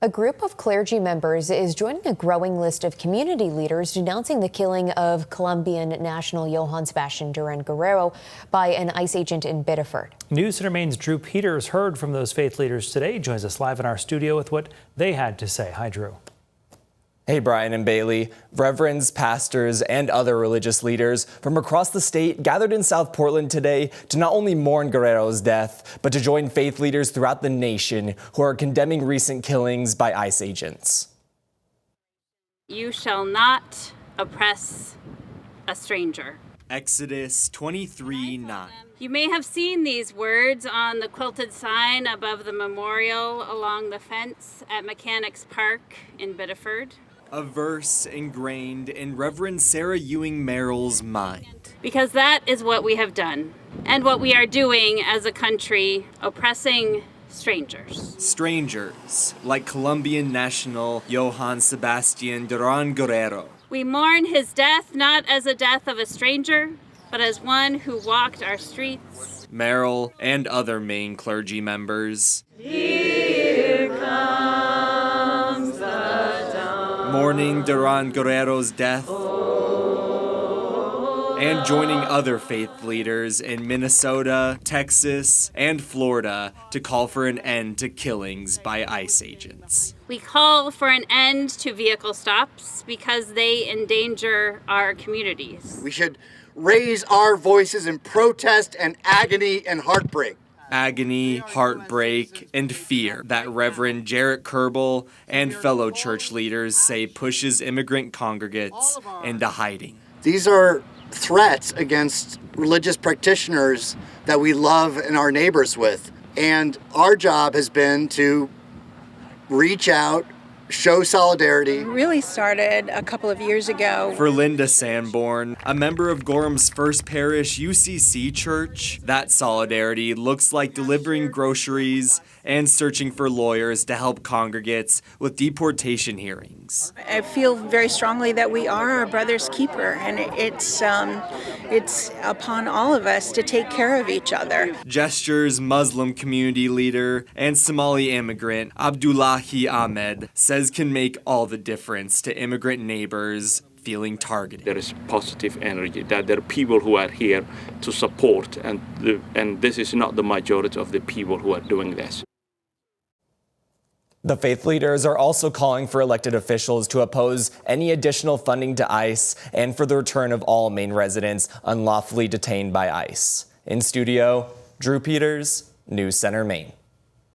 A group of clergy members is joining a growing list of community leaders denouncing the killing of Colombian national Johann Sebastian Duran Guerrero by an ICE agent in Biddeford. News Center Maine's Drew Peters heard from those faith leaders today. Joins us live in our studio with what they had to say. Hi, Drew. Hey, Brian and Bailey. Reverends, pastors, and other religious leaders from across the state gathered in South Portland today to not only mourn Guerrero's death, but to join faith leaders throughout the nation who are condemning recent killings by ICE agents. You shall not oppress a stranger. Exodus 23:9. You may have seen these words on the quilted sign above the memorial along the fence at Mechanics Park in Biddeford. A verse ingrained in Reverend Sarah Ewing Merrill's mind. Because that is what we have done and what we are doing as a country, oppressing strangers. Strangers, like Colombian national Johann Sebastian Duran Guerrero. We mourn his death not as a death of a stranger, but as one who walked our streets. Merrill and other Maine clergy members. Here comes the dawn. Mourning Duran Guerrero's death. And joining other faith leaders in Minnesota, Texas, and Florida to call for an end to killings by ICE agents. We call for an end to vehicle stops because they endanger our communities. We should raise our voices in protest and agony and heartbreak. Agony, heartbreak, and fear that Reverend Jarrett Kerbel and fellow church leaders say pushes immigrant congregates into hiding. These are threats against religious practitioners that we love and are neighbors with. And our job has been to reach out, show solidarity. It really started a couple of years ago. For Linda Sanborn, a member of Gorham's First Parish UCC Church, that solidarity looks like delivering groceries and searching for lawyers to help congregates with deportation hearings. I feel very strongly that we are our brother's keeper, and it's upon all of us to take care of each other. Gestures Muslim community leader and Somali immigrant Abdullahi Ahmed says can make all the difference to immigrant neighbors feeling targeted. There is positive energy, that there are people who are here to support, and this is not the majority of the people who are doing this. The faith leaders are also calling for elected officials to oppose any additional funding to ICE and for the return of all Maine residents unlawfully detained by ICE. In studio, Drew Peters, News Center Maine.